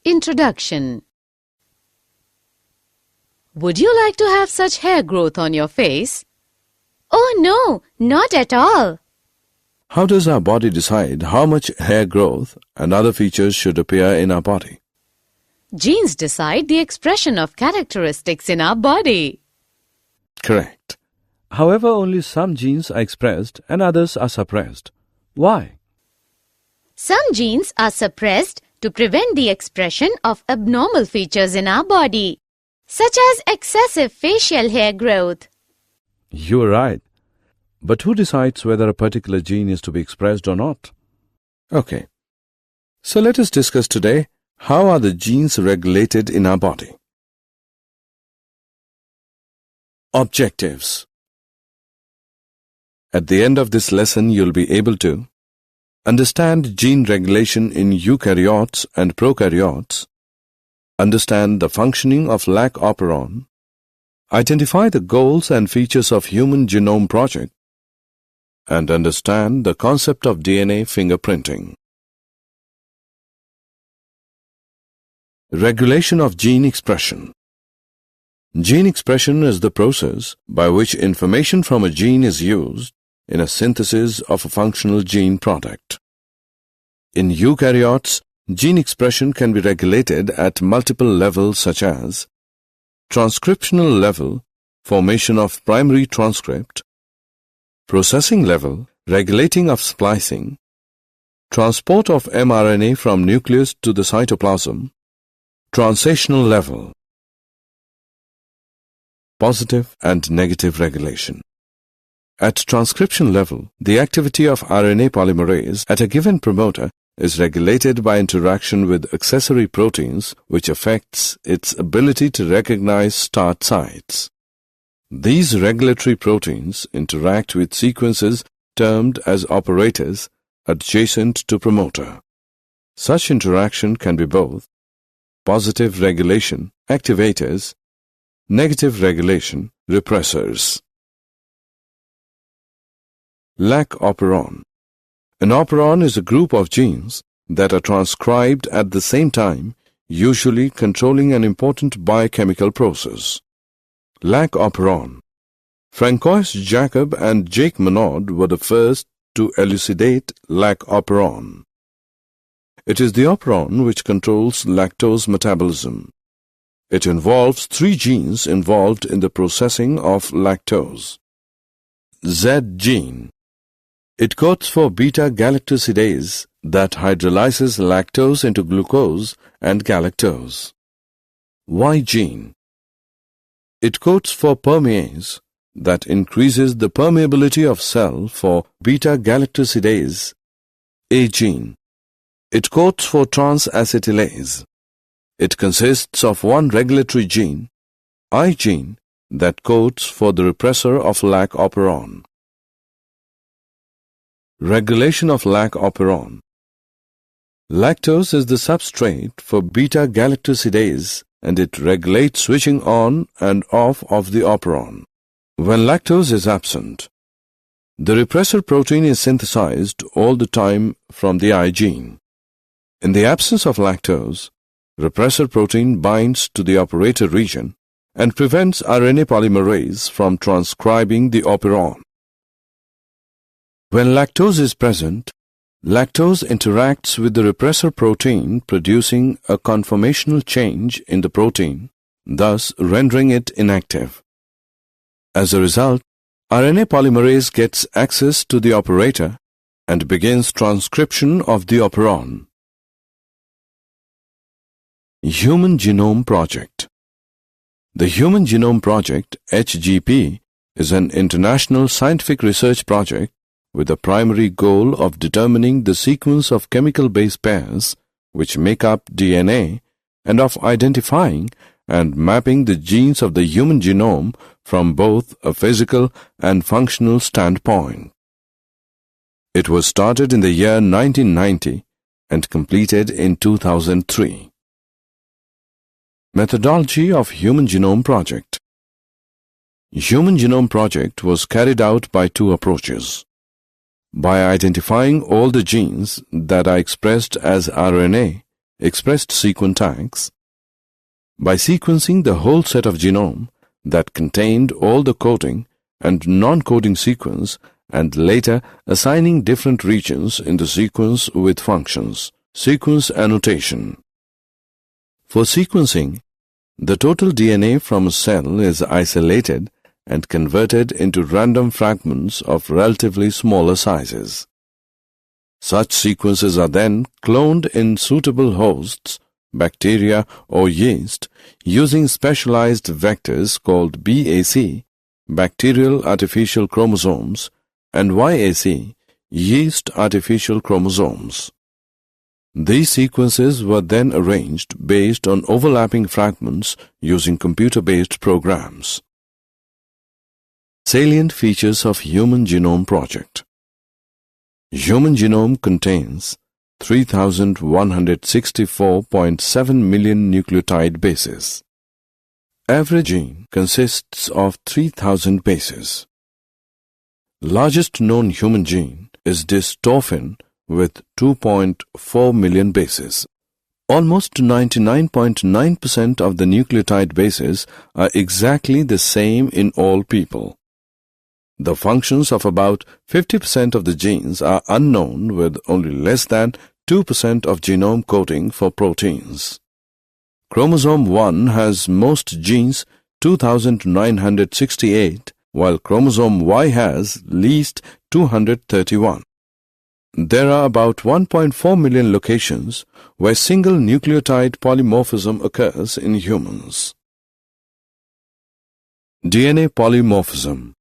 Introduction. Would you like to have such hair growth on your face? Oh no, not at all. How does our body decide how much hair growth and other features should appear in our body? Genes decide the expression of characteristics in our body. Correct. However, only some genes are expressed and others are suppressed. Why? Some genes are suppressed to prevent the expression of abnormal features in our body, such as excessive facial hair growth. You are right. But who decides whether a particular gene is to be expressed or not? Okay. So let us discuss today how are the genes regulated in our body. Objectives. At the end of this lesson, you'll be able to understand gene regulation in eukaryotes and prokaryotes, understand the functioning of Lac Operon, identify the goals and features of Human Genome Project, and understand the concept of DNA fingerprinting. Regulation of gene expression. Gene expression is the process by which information from a gene is used in a synthesis of a functional gene product. In eukaryotes, gene expression can be regulated at multiple levels such as transcriptional level, formation of primary transcript, processing level, regulating of splicing, transport of mRNA from nucleus to the cytoplasm, translational level. Positive and negative regulation. At transcription level, the activity of RNA polymerase at a given promoter is regulated by interaction with accessory proteins, which affects its ability to recognize start sites. These regulatory proteins interact with sequences termed as operators adjacent to promoter. Such interaction can be both positive regulation, activators, negative regulation, repressors. Lac Operon. An operon is a group of genes that are transcribed at the same time, usually controlling an important biochemical process. Lac Operon. Francois Jacob and Jake Monod were the first to elucidate Lac Operon. It is the operon which controls lactose metabolism. It involves 3 genes involved in the processing of lactose. Z gene. It codes for beta-galactosidase that hydrolyzes lactose into glucose and galactose. Y gene. It codes for permease that increases the permeability of cell for beta-galactosidase. A gene. It codes for trans-acetylase. It consists of one regulatory gene, I gene, that codes for the repressor of Lac Operon. Regulation of Lac Operon. Lactose is the substrate for beta-galactosidase and it regulates switching on and off of the operon. When lactose is absent, the repressor protein is synthesized all the time from the I gene. In the absence of lactose, repressor protein binds to the operator region and prevents RNA polymerase from transcribing the operon. When lactose is present, lactose interacts with the repressor protein producing a conformational change in the protein, thus rendering it inactive. As a result, RNA polymerase gets access to the operator and begins transcription of the operon. Human Genome Project. The Human Genome Project, HGP, is an international scientific research project with the primary goal of determining the sequence of chemical base pairs which make up DNA and of identifying and mapping the genes of the human genome from both a physical and functional standpoint. It was started in the year 1990 and completed in 2003. Methodology of Human Genome Project. Human Genome Project was carried out by 2 approaches. by identifying all the genes that are expressed as RNA, expressed sequence tags, by sequencing the whole set of genome that contained all the coding and non-coding sequence, and later assigning different regions in the sequence with functions, sequence annotation. For sequencing, the total DNA from a cell is isolated and converted into random fragments of relatively smaller sizes. Such sequences are then cloned in suitable hosts, bacteria or yeast, using specialized vectors called BAC, bacterial artificial chromosomes, and YAC, yeast artificial chromosomes. These sequences were then arranged based on overlapping fragments using computer-based programs. Salient features of Human Genome Project. Human genome contains 3,164.7 million nucleotide bases. Average gene consists of 3,000 bases. Largest known human gene is dystrophin with 2.4 million bases. Almost 99.9% of the nucleotide bases are exactly the same in all people. The functions of about 50% of the genes are unknown, with only less than 2% of genome coding for proteins. Chromosome 1 has most genes, 2,968, while chromosome Y has least 231. There are about 1.4 million locations where single nucleotide polymorphism occurs in humans. DNA polymorphism.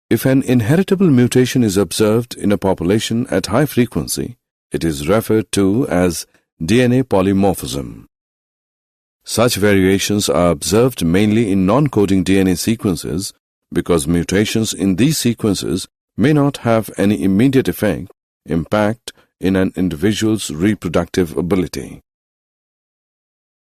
If an inheritable mutation is observed in a population at high frequency, it is referred to as DNA polymorphism. Such variations are observed mainly in non-coding DNA sequences because mutations in these sequences may not have any immediate impact in an individual's reproductive ability.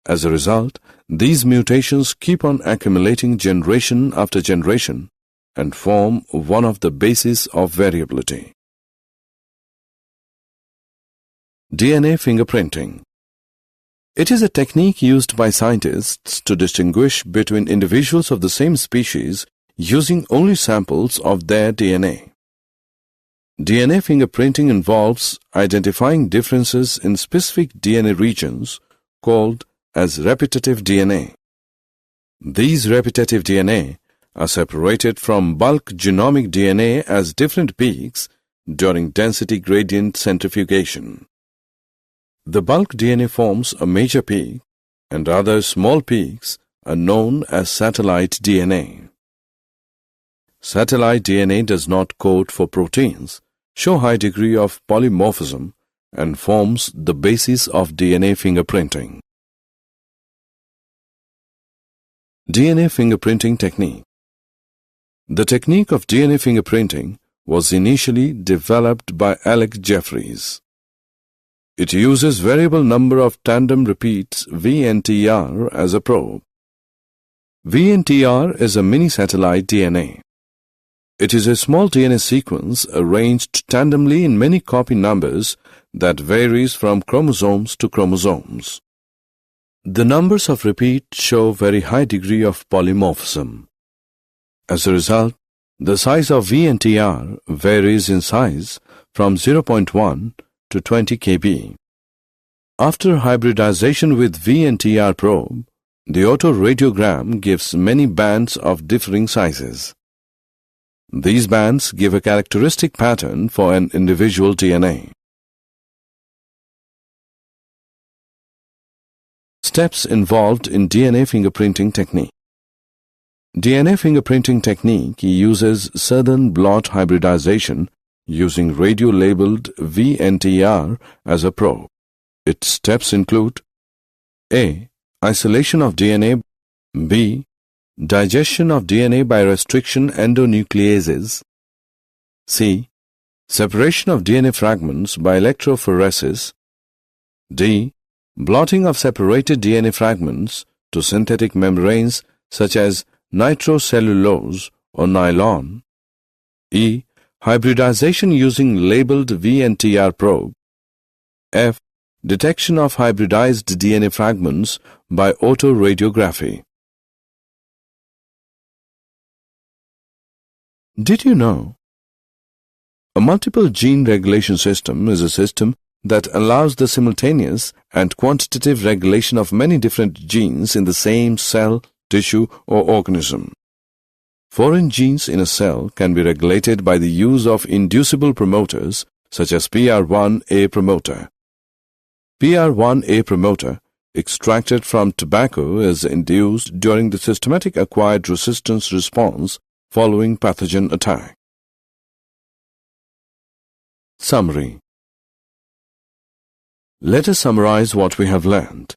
As a result, these mutations keep on accumulating generation after generation and form one of the bases of variability. DNA fingerprinting. It is a technique used by scientists to distinguish between individuals of the same species using only samples of their DNA. DNA fingerprinting involves identifying differences in specific DNA regions called as repetitive DNA. These repetitive DNA are separated from bulk genomic DNA as different peaks during density gradient centrifugation. The bulk DNA forms a major peak, and other small peaks are known as satellite DNA. Satellite DNA does not code for proteins, show high degree of polymorphism, and forms the basis of DNA fingerprinting. DNA fingerprinting technique. The technique of DNA fingerprinting was initially developed by Alec Jeffreys. It uses variable number of tandem repeats VNTR as a probe. VNTR is a mini-satellite DNA. It is a small DNA sequence arranged tandemly in many copy numbers that varies from chromosomes to chromosomes. The numbers of repeats show very high degree of polymorphism. As a result, the size of VNTR varies in size from 0.1 to 20 kb. After hybridization with VNTR probe, the autoradiogram gives many bands of differing sizes. These bands give a characteristic pattern for an individual DNA. Steps involved in DNA fingerprinting technique. DNA fingerprinting technique uses southern blot hybridization using radio-labeled VNTR as a probe. Its steps include A. Isolation of DNA. B. Digestion of DNA by restriction endonucleases. C. Separation of DNA fragments by electrophoresis. D. Blotting of separated DNA fragments to synthetic membranes such as nitrocellulose or nylon. E. Hybridization using labeled VNTR probe. F. Detection of hybridized DNA fragments by autoradiography. Did you know? A multiple gene regulation system is a system that allows the simultaneous and quantitative regulation of many different genes in the same cell, tissue, or organism. Foreign genes in a cell can be regulated by the use of inducible promoters such as PR1A promoter. PR1A promoter extracted from tobacco is induced during the systematic acquired resistance response following pathogen attack. Summary. Let us summarize what we have learned.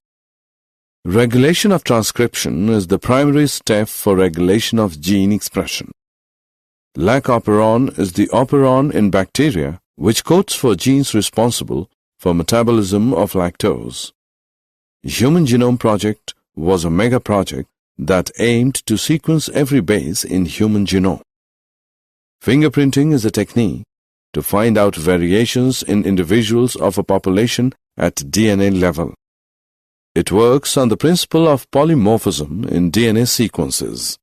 Regulation of transcription is the primary step for regulation of gene expression. Lac Operon is the operon in bacteria which codes for genes responsible for metabolism of lactose. Human Genome Project was a mega project that aimed to sequence every base in human genome. Fingerprinting is a technique to find out variations in individuals of a population at DNA level. It works on the principle of polymorphism in DNA sequences.